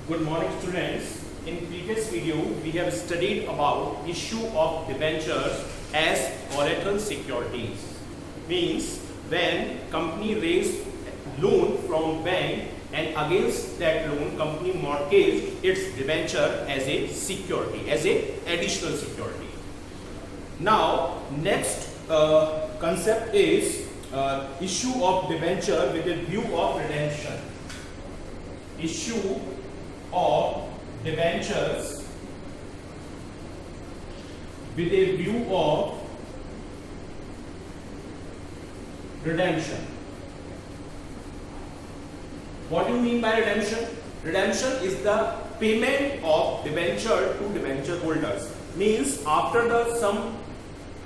Good morning, students. In previous video, we have studied about issue of debentures as collateral securities. Means when company raised loan from bank and against that loan, company mortgaged its debenture as a security, as a additional security. Now, next concept is issue of debenture with a view of redemption. Issue of debentures with a view of redemption. What do you mean by redemption? Redemption is the payment of debenture to debenture holders. Means after the some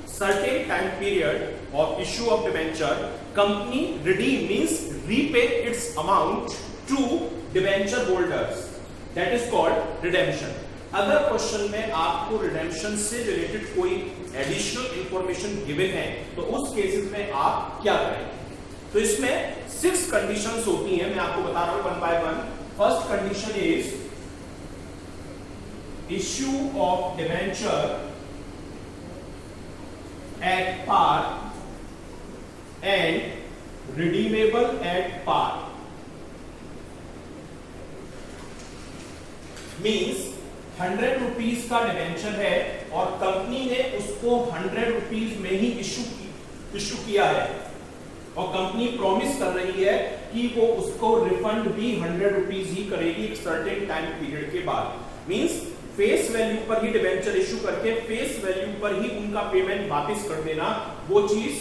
certain time period of issue of debenture, company redeem means repay its amount to debenture holders. That is called redemption. अगर question में आपको redemption से related कोई additional information given है तो उस cases में आप क्या करेंगे? तो इसमें 6 कंडीशंस होती हैं, मैं आपको बता रहा हूं one by one. First condition is issue of debenture at par and redeemable at par. Means 100 rupees का डिबेंचर है और कंपनी ने उसको 100 रुपीज में ही इश्यू किया है और कंपनी प्रॉमिस कर रही है कि वो उसको रिफंड भी 100 रुपीज ही करेगी एक सर्टेन टाइम पीरियड के बाद. मींस फेस वैल्यू पर ही डिबेंचर इश्यू करके फेस वैल्यू पर ही उनका पेमेंट वापस कर देना, वो चीज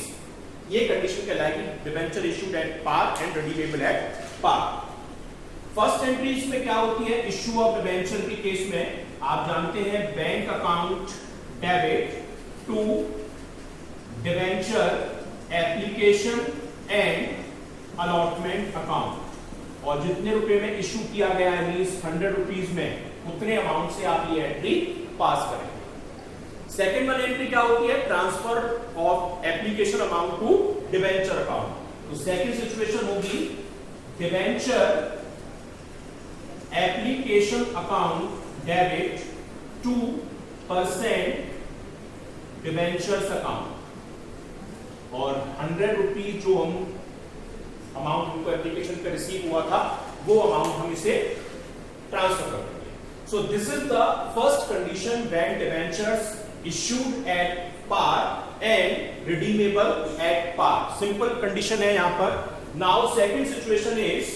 ये कंडीशन कहलाएगी debenture issued at par and redeemable at par. First entry इसमें क्या होती है? इश्यू ऑफ डिबेंचर के केस में आप जानते हैं bank account debit to debenture application and allotment account. और जितने रुपए में इश्यू किया गया है मींस 100 रुपीज में उतने अमाउंट से आप ये एंट्री पास करेंगे. सेकेंड वन एंट्री क्या होती है? Transfer of application amount to debenture account. तो सेकेंड सिचुएशन होगी debenture application account debit 2% debentures account और 100 रुपीज जो हम अमाउंट उनको एप्लीकेशन पे रिसीव हुआ था वो अमाउंट हम इसे ट्रांसफर कर देंगे. So this is the first condition when debentures issued at par and redeemable at par. Simple condition है यहां पर. Now second situation is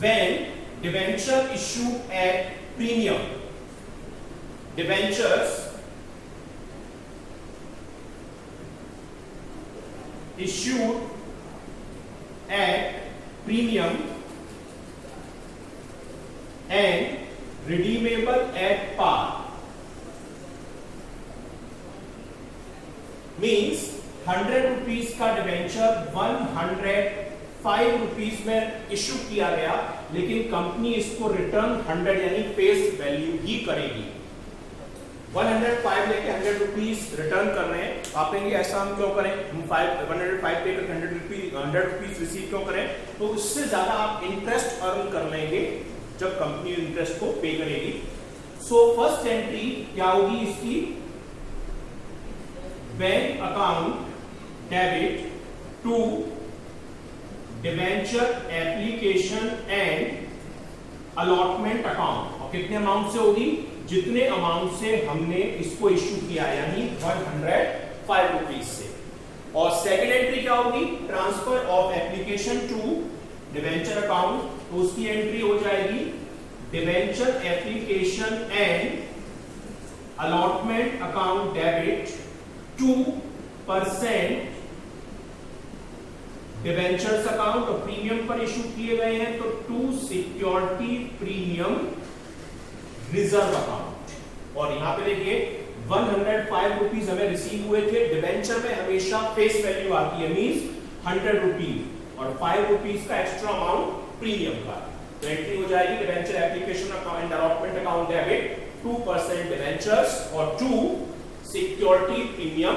when debenture issued at premium. Debentures issued at premium and redeemable at par. Means 100 rupees का debenture 105 rupees में issue किया गया लेकिन company इसको return 100 यानी फेस वैल्यू ही करेगी. 105 लेके 100 रुपीज रिटर्न कर रहे हैं. आप कहेंगे ऐसा हम क्यों करें? हम 105 पे 100 रुपीज रिसीव क्यों करें? तो उससे ज्यादा आप इंटरेस्ट अर्न कर लेंगे जब कंपनी इंटरेस्ट को पे करेगी. सो फर्स्ट एंट्री क्या होगी इसकी? Bank account debit to debenture application and allotment account. और कितने अमाउंट से होगी? जितने अमाउंट से हमने इसको इश्यू किया यानी 105 रुपीज से. और सेकेंड एंट्री क्या होगी? Transfer of application to debenture account. तो उसकी एंट्री हो जाएगी debenture application and allotment account debit 2% debentures account और प्रीमियम पर इश्यू किए गए हैं तो 2 सिक्योरिटी प्रीमियम रिजर्व अकाउंट. और यहां पे देखिए 105 रुपीज हमें रिसीव हुए थे. डिबेंचर में हमेशा फेस वैल्यू आती है मींस 100 रुपीज और 5 रुपीज का एक्स्ट्रा अमाउंट प्रीमियम का. तो एंट्री हो जाएगी debenture application account and allotment account debit 2% debentures और 2 security premium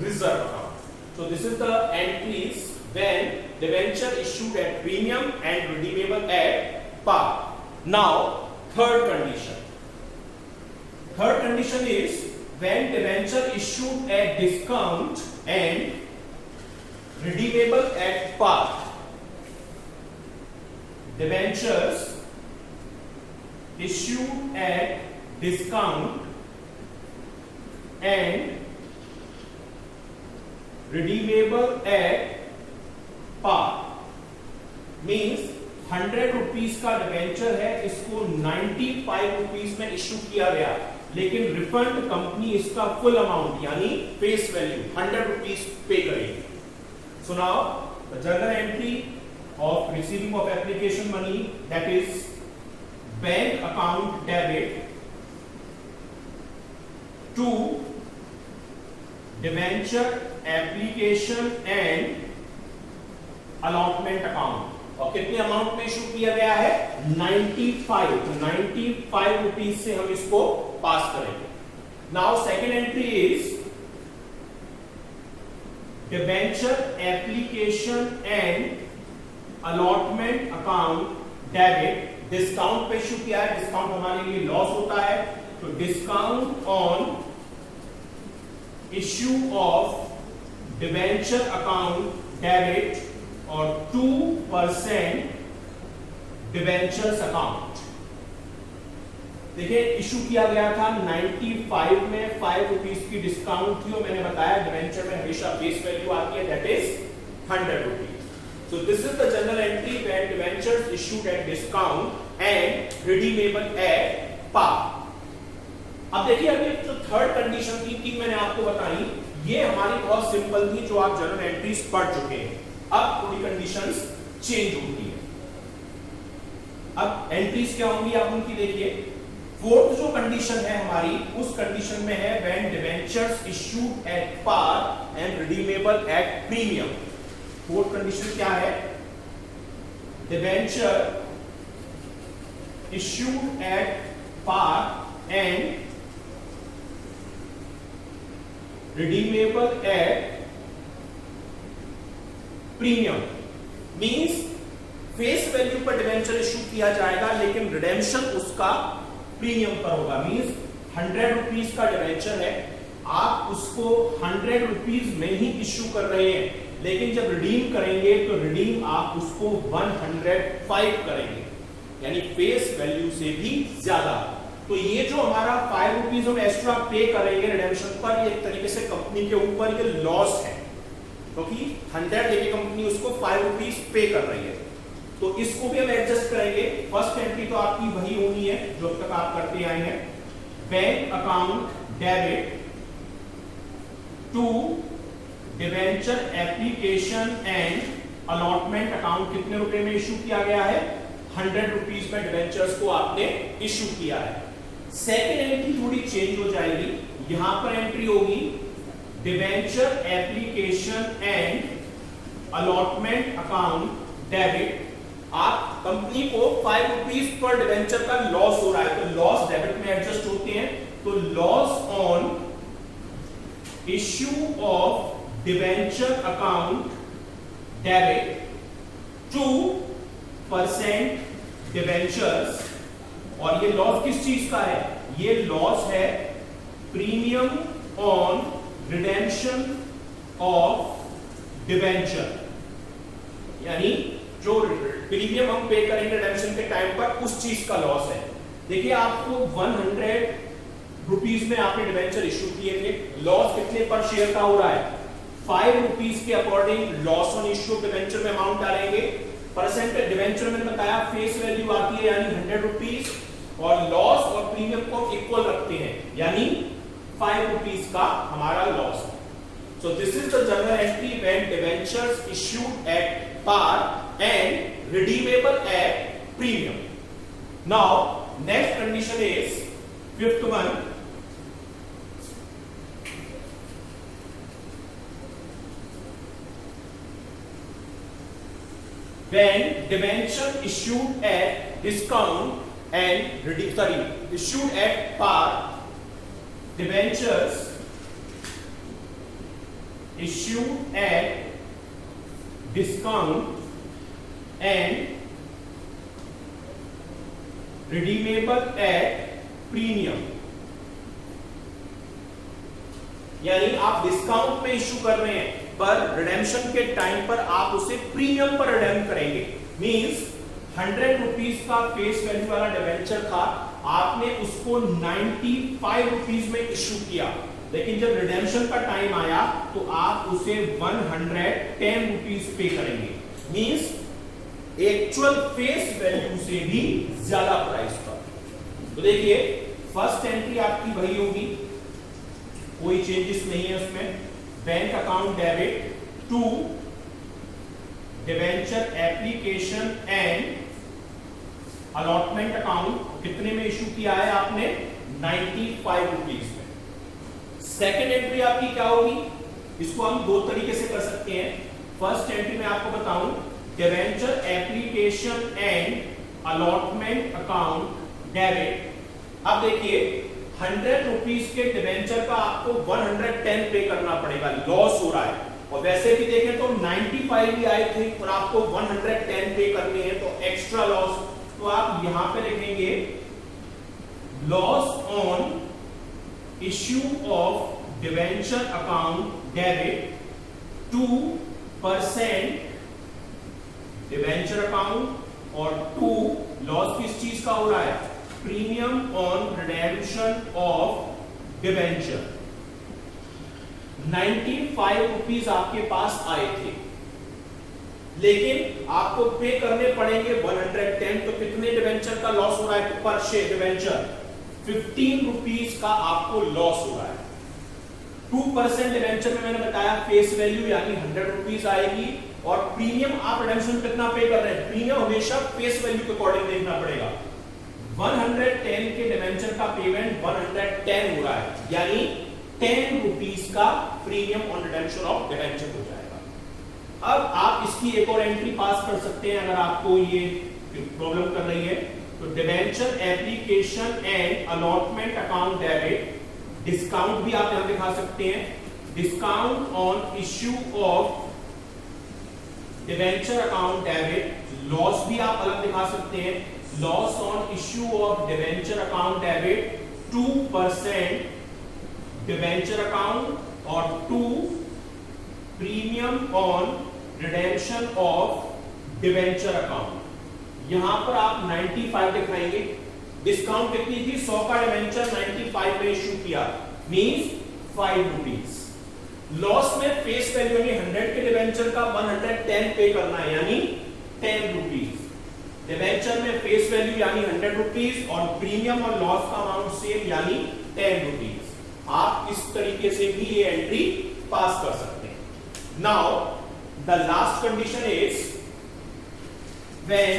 reserve account. So this is the entries when debenture issued at premium and redeemable at par. Now, third condition. Third condition is when debenture issued at discount and redeemable at par. Debentures issued at discount and redeemable at par means 100 rupees का debenture है, इसको 95 rupees में issue किया गया, लेकिन refund company इसका full amount यानी face value 100 rupees पे करेगी. So now the journal entry of receiving of application money, that is bank account debit to debenture application and allotment account. और कितने अमाउंट में इशू किया गया है? 95. तो 95 रुपीज से हम इसको पास करेंगे. Now second entry is debenture application and allotment account debit. Discount पे इशू किया है, डिस्काउंट हमारे लिए लॉस होता है, तो discount on issue of debenture account debit और 2% डिबेंचर्स अकाउंट. देखिए इशू किया गया था 95 में 5 रुपीस की डिस्काउंट थी और मैंने बताया डिबेंचर में हमेशा बेस वैल्यू आती है, that is 100 rupees. So this is the journal entry when debentures issued at discount and redeemable at par. अब देखिए अभी जो थर्ड कंडीशन थी, तीन मैंने आपको बताई, ये हमारी बहुत सिंपल थी जो आप जर्नल एंट्रीज पढ़ चुके हैं. अब थोड़ी कंडीशंस चेंज होती है. अब एंट्रीज क्या होंगी आप उनकी देखिए. फोर्थ जो कंडीशन है हमारी, उस कंडीशन में है when debentures issued at par and redeemable at premium. Fourth condition क्या है? Debenture issued at par and redeemable at premium. Means face value पर डिबेंचर इश्यू किया जाएगा लेकिन रिडेम्पशन उसका प्रीमियम पर होगा. मींस 100 रुपीस का डिबेंचर है, आप उसको 100 रुपीस में ही इश्यू कर रहे हैं, लेकिन जब रिडीम करेंगे तो रिडीम आप उसको 105 करेंगे, यानी फेस वैल्यू से भी ज्यादा. तो ये जो हमारा 5 रुपीज हम एक्स्ट्रा पे करेंगे रिडेम्पशन पर, ये एक तरीके से कंपनी के ऊपर ये लॉस है, क्योंकि 100 लेके कंपनी उसको 5 रुपीज पे कर रही है. तो इसको भी हम एडजस्ट करेंगे. फर्स्ट एंट्री तो आपकी वही होनी है जो अब तक आप करते आए हैं. Bank account debit to debenture application and allotment account कितने रुपए में इशू किया गया है? 100 रुपीज में डिबेंचर्स को आपने इशू किया है. सेकेंड एंट्री थोड़ी चेंज हो जाएगी. यहां पर एंट्री होगी debenture application and allotment account debit. आप कंपनी को 5 रुपीज पर डिबेंचर का लॉस हो रहा है, तो लॉस डेबिट में एडजस्ट होते हैं. तो loss on issue of debenture account debit 2% debentures. और ये लॉस किस चीज का है? ये लॉस है premium on redemption of debenture, यानी जो प्रीमियम हम पे करेंगे रिडेम्पशन के टाइम पर उस चीज का लॉस है. देखिए आपको 100 रुपीस में आपने डिबेंचर इश्यू किए थे, लॉस कितने पर शेयर का हो रहा है? 5 रुपीस के according loss on issue debenture में अमाउंट डालेंगे. परसेंटेज डिबेंचर में बताया फेस वैल्यू आती है यानी 100 रुपीस, और लॉस और प्रीमियम को इक्वल रखते हैं यानी 5 रुपीस का हमारा लॉस है. So this is the journal entry when debentures issued at par and redeemable at premium. Now next condition is fifth one. When debenture issued at discount and issued at par, debentures issued at discount and redeemable at premium, यानी आप discount में issue कर रहे हैं पर redemption के time पर आप उसे प्रीमियम पर रिडेम करेंगे। मींस 100 रुपीज का फेस वैल्यू वाला डिवेंचर था, आपने उसको 95 रुपीज में इश्यू किया, लेकिन जब रिडेम्पशन का टाइम आया तो आप उसे 110 रुपीज पे करेंगे। मींस एक्चुअल फेस वैल्यू से भी ज्यादा प्राइस पर। तो देखिए फर्स्ट एंट्री आपकी वही होगी, कोई चेंजेस नहीं है उसमें। Bank account debit to debenture application and allotment account, कितने में इशू किया है आपने? 95 रुपीज में। सेकेंड एंट्री आपकी क्या होगी? इसको हम दो तरीके से कर सकते हैं। फर्स्ट एंट्री में आपको बताऊं, debenture application and allotment account debit. अब देखिए 100 रुपीज के डिवेंचर का आपको 110 पे करना पड़ेगा, लॉस हो रहा है। और वैसे भी देखें तो 95 ही आए थे और आपको 110 पे करने हैं, तो एक्स्ट्रा लॉस। तो आप यहां पे लिखेंगे loss on issue of debenture account debit 2% debenture account और 2 लॉस किस चीज का हो रहा है? Premium on redemption of debenture. 95 rupees आपके पास आए थे, लेकिन आपको पे करने पड़ेंगे 110। तो कितने डिवेंचर का लॉस हो रहा है पर शेयर डिवेंचर? 15 रुपीज का आपको लॉस हो रहा है। 2% डिवेंचर में मैंने बताया फेस वैल्यू यानी 100 रुपीज आएगी, और प्रीमियम आप रिडेम्पशन कितना पे कर रहे हैं? प्रीमियम हमेशा फेस वैल्यू के अकॉर्डिंग देखना पड़ेगा। 110 के डिवेंचर का पेमेंट 110 हो रहा है, यानी 10 रुपीज का premium on redemption of debenture हो जाएगा। अब आप इसकी एक और एंट्री पास कर सकते हैं अगर आपको ये प्रॉब्लम कर रही है। तो debenture application and allotment account debit, discount भी आप यहां दिखा सकते हैं। Discount on issue of debenture account debit, loss भी आप अलग दिखा सकते हैं। Loss on issue of debenture account debit 2% debenture account और 2 premium on redemption of debenture account. यहां पर आप 95 दिखाएंगे। डिस्काउंट कितनी थी? 100 का डिवेंचर 95 में इश्यू किया, मींस 5 रुपीज। लॉस में फेस वैल्यू यानी 100 के डिवेंचर का 110 पे करना है, यानी 10 रुपीज। डिवेंचर में फेस वैल्यू यानी 100 रुपीज और प्रीमियम और लॉस का अमाउंट सेम यानी 10 रुपीज। आप इस तरीके से भी ये एंट्री पास कर सकते हैं। Now the last condition is when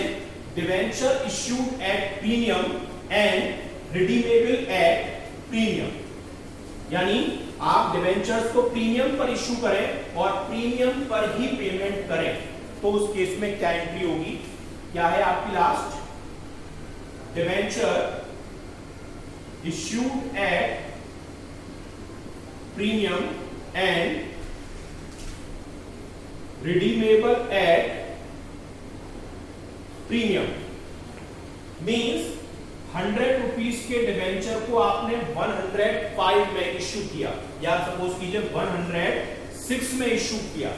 debenture issued at premium and redeemable at premium, यानी आप डिवेंचर्स को प्रीमियम पर इश्यू करें और प्रीमियम पर ही पेमेंट करें, तो उस केस में क्या एंट्री होगी? क्या है आपकी last? Debenture issued at premium and redeemable at premium, means 100 rupees के डिवेंचर को आपने 105 में इश्यू किया, या सपोज कीजिए 106 में इश्यू किया,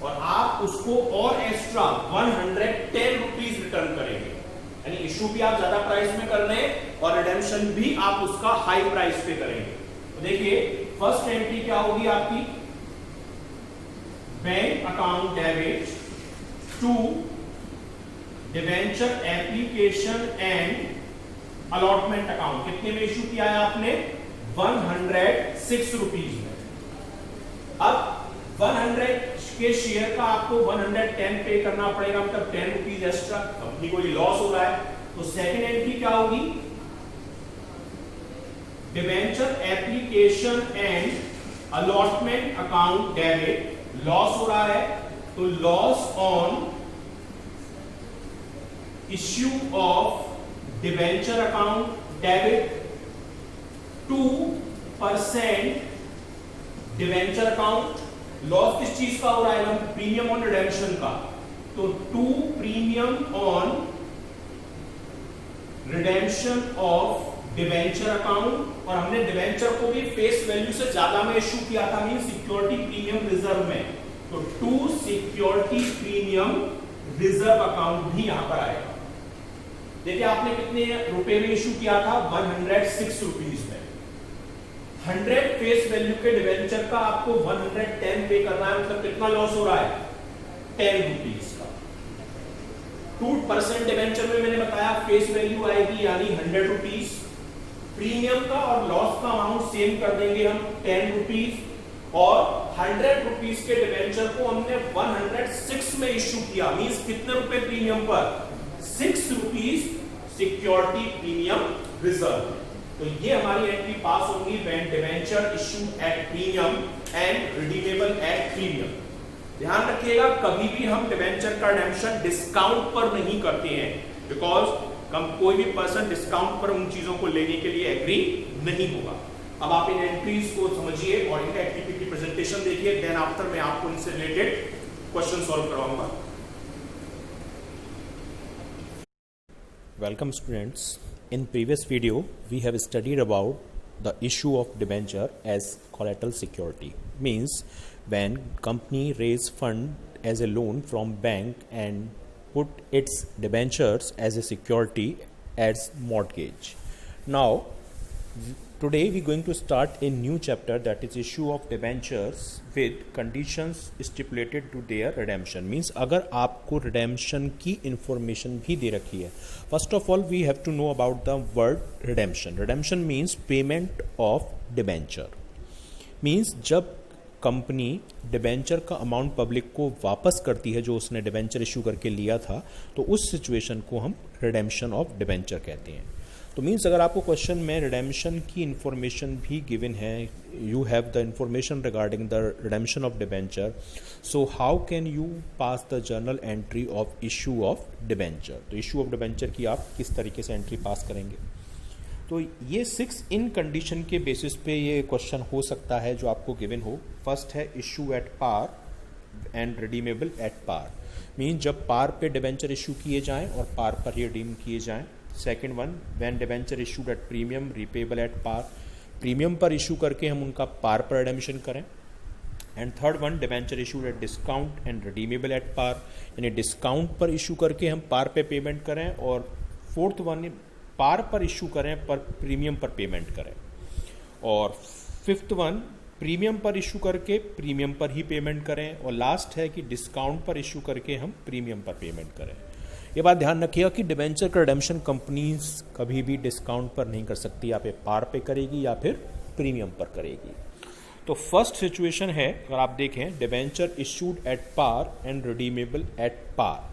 और आप उसको और एक्स्ट्रा 110 रुपीज रिटर्न करेंगे। यानी इश्यू भी आप ज्यादा प्राइस में कर रहे हैं और रिडेम्पशन भी आप उसका हाई प्राइस पे करेंगे। तो देखिए फर्स्ट एंट्री क्या होगी आपकी? Bank account debit to debenture application and allotment account, कितने में इश्यू किया है आपने? 106 रुपीज में। अब 100 के शेयर का आपको 110 पे करना पड़ेगा, मतलब 10 रुपीज एक्स्ट्रा, कंपनी को ये लॉस हो रहा है। तो सेकंड एंट्री क्या होगी? Debenture application and allotment account debit, loss हो रहा है, तो loss on issue of debenture account debit 2% debenture account. Loss किस चीज का हो रहा है? प्रीमियम ऑन रिडेम्पशन का, तो 2 premium on redemption of debenture account, और हमने डिवेंचर को भी फेस वैल्यू से ज्यादा में इशू किया था, मीन सिक्योरिटी प्रीमियम रिजर्व में, तो to security premium reserve account भी यहां पर आएगा। देखिए आपने कितने रुपए में इशू किया था, 106 रुपीज में। 100 फेस वैल्यू के डिवेंचर का आपको 110 पे करना है, मतलब कितना लॉस हो रहा है, 10 रुपीज का। 2% डिवेंचर में मैंने बताया फेस वैल्यू आएगी यानी 100 रुपीज, प्रीमियम का और लॉस का अमाउंट सेम कर देंगे हम 10 रुपीज, और 100 रुपीज के डिवेंचर को हमने 106 में इशू किया, मींस कितने रुपए प्रीमियम पर, 6 रुपीज सिक्योरिटी प्रीमियम रिजर्व। तो ये हमारी एंट्री पास होगी when debenture issue at premium and redeemable at premium. ध्यान रखिएगा कभी भी हम डिवेंचर का रिडेम्पशन डिस्काउंट पर नहीं करते हैं, बिकॉज कोई भी पर्सन डिस्काउंट पर उन चीजों को लेने के लिए एग्री नहीं होगा। अब आप इन एंट्रीज को समझिए और इनका एक्टिविटी प्रेजेंटेशन देखिए, देन आफ्टर मैं आपको इनसे रिलेटेड क्वेश्चन सॉल्व करवाऊंगा। Welcome students. In previous video we have studied about the issue of debenture as collateral security. Means when company raise fund as a loan from bank and put its debentures as a security as mortgage. Now today we going to start a new chapter, that is issue of debentures with conditions stipulated to their redemption. Means अगर आपको redemption की information भी दे रखी है, first of all we have to know about the word redemption. Redemption means payment of debenture. Means जब company debenture का amount public को वापस करती है जो उसने डिबेंचर इशू करके लिया था, तो उस सिचुएशन को हम रिडेम्पशन ऑफ डिबेंचर कहते हैं। तो मीन्स अगर आपको क्वेश्चन में रिडेम्पशन की इंफॉर्मेशन भी गिवन है, you have the information regarding the redemption of debenture, so how can you pass the journal entry of issue of debenture. तो इशू ऑफ डिबेंचर की आप किस तरीके से एंट्री पास करेंगे। तो ये 6 इन कंडीशन के बेसिस पे ये क्वेश्चन हो सकता है जो आपको गिवन हो। फर्स्ट है issue at par and redeemable at par, mean जब पार पे डिबेंचर इशू किए जाएं और पार पर रिडीम किए जाएं। Second one, when debenture issued at premium repayable at par, premium पर इशू करके हम उनका पार पर रिडेम्पशन करें। And third one, debenture issued at discount and redeemable at par, यानी डिस्काउंट पर इशू करके हम पार पे पेमेंट करें। और फोर्थ वन, पार पर इशू करें पर प्रीमियम पर पेमेंट करें। और फिफ्थ वन, प्रीमियम पर इशू करके प्रीमियम पर ही पेमेंट करें। और लास्ट है कि डिस्काउंट पर इशू करके हम प्रीमियम पर पेमेंट करें। ये बात ध्यान रखिएगा कि डिबेंचर का रिडेम्पशन कंपनीज कभी भी डिस्काउंट पर नहीं कर सकती, या पे पार पे करेगी या फिर प्रीमियम पर करेगी। तो फर्स्ट सिचुएशन है, अगर आप देखें, debenture issued at par and redeemable at par,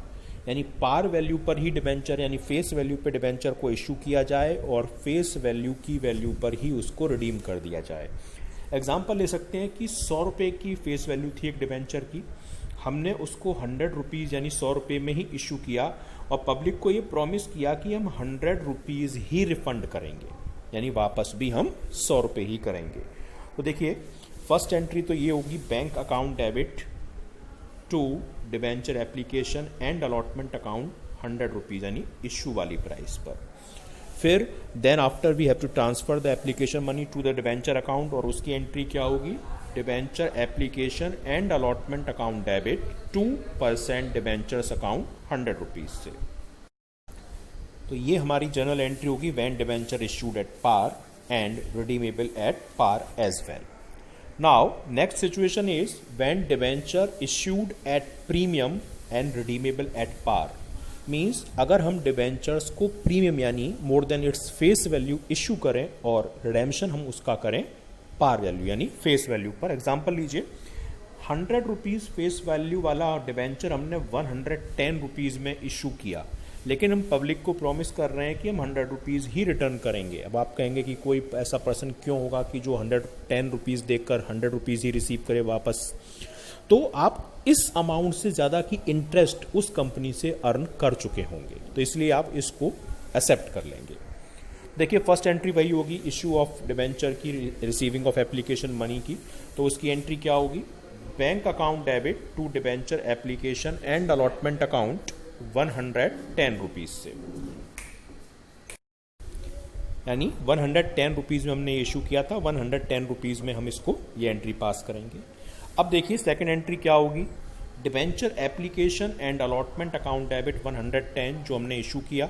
यानी पार वैल्यू पर ही डिबेंचर यानी फेस वैल्यू पे डिबेंचर को इशू किया जाए और फेस वैल्यू की वैल्यू पर ही उसको रिडीम कर दिया जाए। एग्जाम्पल ले सकते हैं कि 100 रुपये की फेस वैल्यू थी एक डिबेंचर की, हमने उसको 100 रुपीज़ यानी 100 रुपये में ही इशू किया और पब्लिक को ये प्रॉमिस किया कि हम 100 रुपीज़ ही रिफंड करेंगे, यानी वापस भी हम 100 रुपये ही करेंगे। तो देखिए फर्स्ट एंट्री तो ये होगी, bank account debit to debenture application and allotment account 100 rupees यानी इशू वाली प्राइस पर। फिर then after we have to transfer the application money to the debenture account, और उसकी एंट्री क्या होगी, debenture application and allotment account debit 2% debentures account 100 rupees से। तो ये हमारी जर्नल एंट्री होगी when debenture issued at par and redeemable at par as well. Now next situation is when debenture issued at premium and redeemable at par, means अगर हम debentures को premium यानी more than its face value issue करें और redemption हम उसका करें par value यानी face value पर। एग्जाम्पल लीजिए, 100 रुपीज़ फेस वैल्यू वाला डिबेंचर हमने 110 रुपीज़ में इशू किया, लेकिन हम पब्लिक को प्रॉमिस कर रहे हैं कि हम 100 रुपीज़ ही रिटर्न करेंगे। अब आप कहेंगे कि कोई ऐसा पर्सन क्यों होगा कि जो 110 रुपीज़ देकर 100 रुपीज़ ही रिसीव करे वापस। तो आप इस अमाउंट से ज़्यादा की इंटरेस्ट उस कंपनी से अर्न कर चुके होंगे, तो इसलिए आप इसको एक्सेप्ट कर लेंगे। देखिए फर्स्ट एंट्री वही होगी, इशू ऑफ डिबेंचर की, रिसीविंग ऑफ एप्लीकेशन मनी की। तो उसकी एंट्री क्या होगी, bank account debit to debenture application and allotment account 110 rupees से। यानी 110 रुपीज़ में हमने इशू किया था, 110 रुपीज़ में हम इसको ये एंट्री पास करेंगे। अब देखिए सेकंड एंट्री क्या होगी, debenture application and allotment account debit 110 जो हमने इशू किया,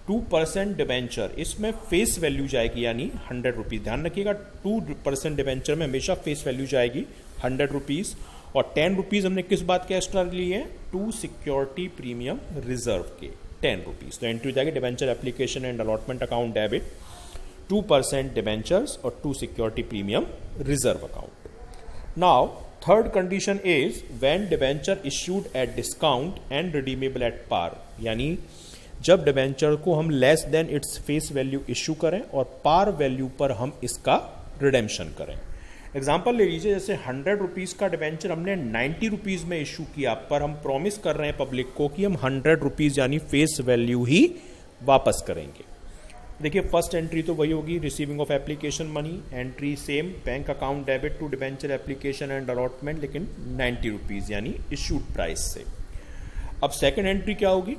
2% डिबेंचर, इसमें फेस वैल्यू जाएगी यानी 100 रुपीज़। ध्यान रखिएगा 2% डिबेंचर में हमेशा फेस वैल्यू जाएगी 100 रुपीज़, और 10 रुपीज़ हमने किस बात के एक्स्ट्रा लिए हैं, टू सिक्योरिटी प्रीमियम रिजर्व के 10 रुपीज़। तो एंट्री हो जाएगी debenture application and allotment account debit 2% debentures और 2 security premium reserve account. Now third condition is when debenture issued at discount and redeemable at par, यानी जब debenture को हम less than its face value issue करें और पार value पर हम इसका रिडेम्पशन करें। एग्जाम्पल ले लीजिए, जैसे 100 रुपीज़ का डिबेंचर हमने 90 रुपीज़ में इशू किया, पर हम प्रॉमिस कर रहे हैं पब्लिक को कि हम 100 रुपीज़ यानी फेस वैल्यू ही वापस करेंगे। देखिए फर्स्ट एंट्री तो वही होगी, receiving of application money, entry same, bank account debit to debenture application and allotment, लेकिन 90 रुपीज़ यानी इशूड प्राइस से। अब सेकेंड एंट्री क्या होगी,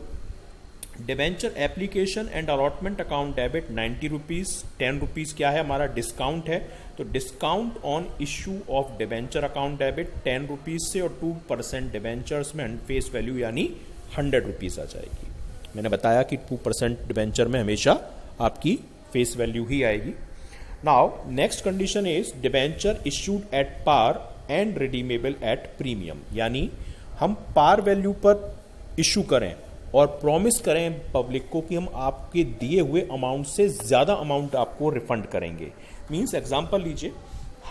debenture application and allotment account debit 90 rupees, 10 rupees क्या है हमारा डिस्काउंट है, तो discount on issue of debenture account debit 10 rupees से और 2% डिबेंचर्स में फेस वैल्यू यानी 100 रुपीज़ आ जाएगी। मैंने बताया कि 2% डिबेंचर में हमेशा आपकी फेस वैल्यू ही आएगी। Now next condition is debenture issued at par and redeemable at premium, यानी हम पार वैल्यू पर इशू करें और प्रॉमिस करें पब्लिक को कि हम आपके दिए हुए अमाउंट से ज़्यादा अमाउंट आपको रिफंड करेंगे। मीन्स एग्जांपल लीजिए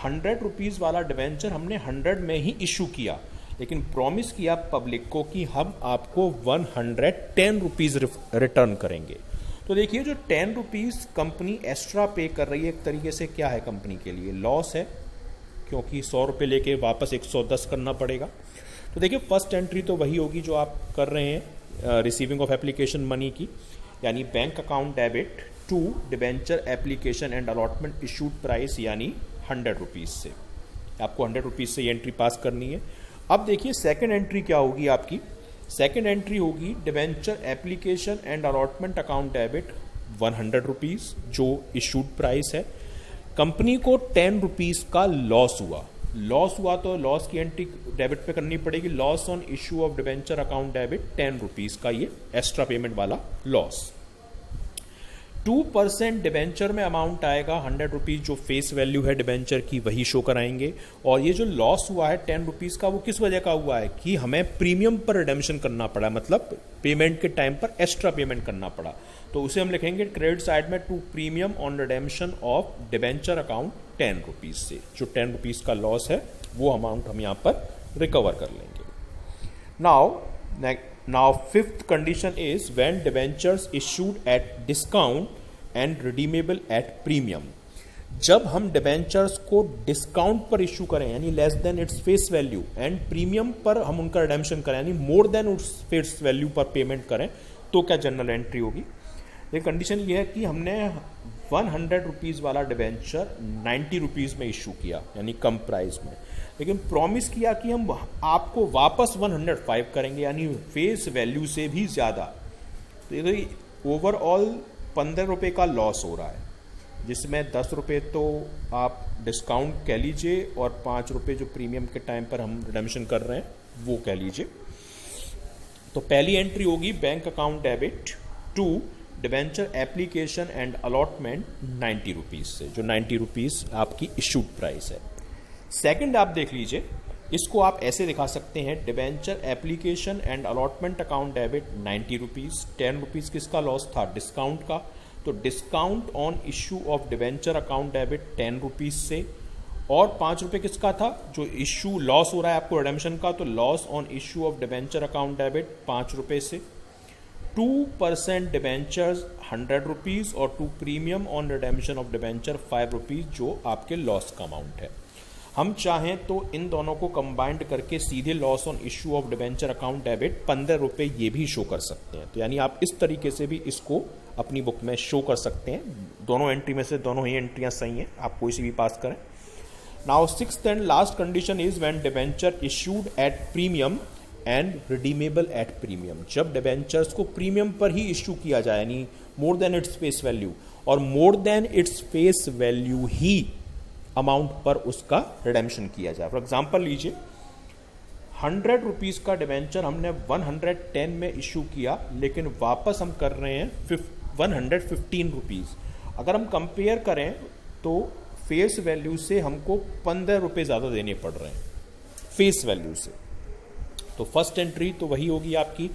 100 रुपीज़ वाला डिबेंचर हमने 100 में ही इशू किया, लेकिन प्रॉमिस किया पब्लिक को कि हम आपको 110 रुपीज़ रिटर्न करेंगे। तो देखिए जो 10 रुपीज़ कंपनी एक्स्ट्रा पे कर रही है, एक तरीके से क्या है कंपनी के लिए लॉस है, क्योंकि 100 रुपये लेके वापस 110 करना पड़ेगा। तो देखिए फर्स्ट एंट्री तो वही होगी जो आप कर रहे हैं रिसीविंग ऑफ एप्लीकेशन मनी की, यानी bank account debit to debenture application and allotment issued price यानी 100 रुपीज़ से, आपको 100 रुपीज़ से ये एंट्री पास करनी है। अब देखिए सेकंड एंट्री क्या होगी आपकी, सेकंड एंट्री होगी debenture application and allotment account debit 100 rupees जो इशूड प्राइस है, कंपनी को 10 रुपीज़ का लॉस हुआ तो लॉस की एंट्री डेबिट पे करनी पड़ेगी, loss on issue of debenture account debit 10 rupees का ये एक्स्ट्रा पेमेंट वाला लॉस। 2% डिबेंचर में अमाउंट आएगा 100 रुपीज़, जो फेस वैल्यू है डिबेंचर की वही शो कराएंगे, और ये जो लॉस हुआ है 10 रुपीज़ का वो किस वजह का हुआ है कि हमें प्रीमियम पर रिडेम्पशन करना पड़ा, मतलब पेमेंट के टाइम पर एक्स्ट्रा पेमेंट करना पड़ा, तो उसे हम लिखेंगे क्रेडिट साइड में to premium on redemption of debenture account 10 rupees से, जो 10 रुपीज़ का लॉस है वो अमाउंट हम यहाँ पर रिकवर कर लेंगे। Now fifth condition is when debentures issued at discount and redeemable at premium, जब हम डिबेंचर्स को डिस्काउंट पर इशू करें यानी less than its face value and premium पर हम उनका रिडेम्पशन करें यानी मोर देन उट्स फेस वैल्यू पर पेमेंट करें, तो क्या जनरल एंट्री होगी। ये कंडीशन ये है कि हमने 100 रुपीज़ वाला डिबेंचर 90 रुपीज़ में इशू किया यानी कम प्राइस में, लेकिन प्रॉमिस किया कि हम आपको वापस 105 करेंगे यानी फेस वैल्यू से भी ज़्यादा, तो ये ओवरऑल 15 रुपये का लॉस हो रहा है, जिसमें 10 रुपये तो आप डिस्काउंट कह लीजिए और 5 रुपये जो प्रीमियम के टाइम पर हम रिडेम्पशन कर रहे हैं वो कह लीजिए। तो पहली एंट्री होगी bank account debit to debenture application and allotment 90 rupees से, जो 90 रुपीज़ आपकी इशूड प्राइस है। सेकंड आप देख लीजिए, इसको आप ऐसे दिखा सकते हैं debenture application and allotment account debit 90 rupees, 10 rupees किसका लॉस था, डिस्काउंट का, तो discount on issue of debenture account debit 10 rupees से, और 5 रुपये किसका था, जो इशू लॉस हो रहा है आपको रिडेम्पशन का, तो loss on issue of debenture account debit 5 रुपये से, 2% डिबेंचर्स 100 रुपीज़ और 2 premium on redemption of debenture 5 rupees जो आपके लॉस का अमाउंट है। हम चाहें तो इन दोनों को कंबाइंड करके सीधे loss on issue of debenture account debit 15 रुपये ये भी शो कर सकते हैं, तो यानी आप इस तरीके से भी इसको अपनी बुक में शो कर सकते हैं। दोनों एंट्री में से दोनों ही एंट्रियां सही हैं, आप कोई सी भी पास करें। Now sixth and last condition is when debenture issued at premium and redeemable at premium, जब डिबेंचर्स को प्रीमियम पर ही इशू किया जाए यानी more than its face value और more than its face value ही अमाउंट पर उसका रिडेम्पशन किया जाए। फॉर एग्जाम्पल लीजिए 100 रुपीज का डिवेंचर हमने 110 में इशू किया, लेकिन वापस हम कर रहे हैं 115 रुपीज। अगर हम कंपेयर करें तो फेस वैल्यू से हमको 15 रुपये ज़्यादा देने पड़ रहे हैं फेस वैल्यू से। तो फर्स्ट एंट्री तो वही होगी आपकी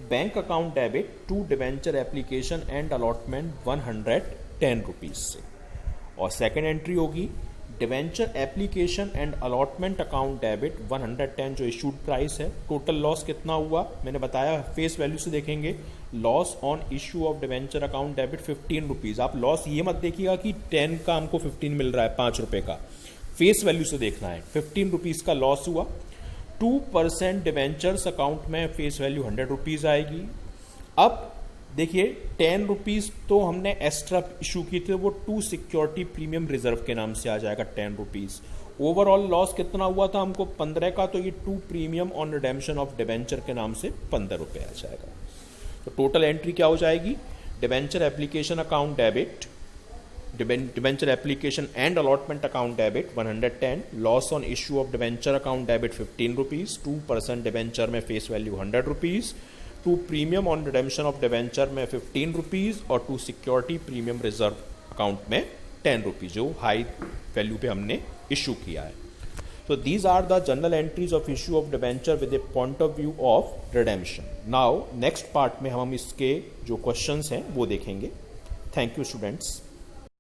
bank account debit to debenture application and allotment 110 rupees से, और सेकेंड एंट्री होगी debenture application and allotment account debit 110 जो इशूड प्राइस है। टोटल लॉस कितना हुआ मैंने बताया, फेस वैल्यू से देखेंगे। Loss on issue of debenture account debit 15 rupees. आप लॉस ये मत देखिएगा कि 10 का हमको 15 मिल रहा है 5 रुपए का, फेस वैल्यू से देखना है। 15 रुपीज का लॉस हुआ। 2% डिवेंचर्स अकाउंट में फेस वैल्यू 100 रुपीज आएगी। अब देखिए 10 रुपीज तो हमने एक्स्ट्रा इशू की थी, वो 2 सिक्योरिटी प्रीमियम रिजर्व के नाम से आ जाएगा 10 रुपीज। ओवरऑल लॉस कितना हुआ था हमको 15 का, तो ये 2 premium on redemption of debenture के नाम से 15 रुपये आ जाएगा। तो टोटल एंट्री क्या हो जाएगी, debenture application account debit, debenture application and allotment account debit 110, loss on issue of debenture account debit 15 rupees, 2% debenture में face value 100 rupees, 2 premium on redemption of debenture में 15 रुपीज, और 2 सिक्योरिटी प्रीमियम रिजर्व अकाउंट में 10 rupees जो high value पे हमने issue किया है। So these are the journal entries of issue of debenture with a point of view of redemption. Now next part में हम इसके जो questions हैं वो देखेंगे। Thank you students.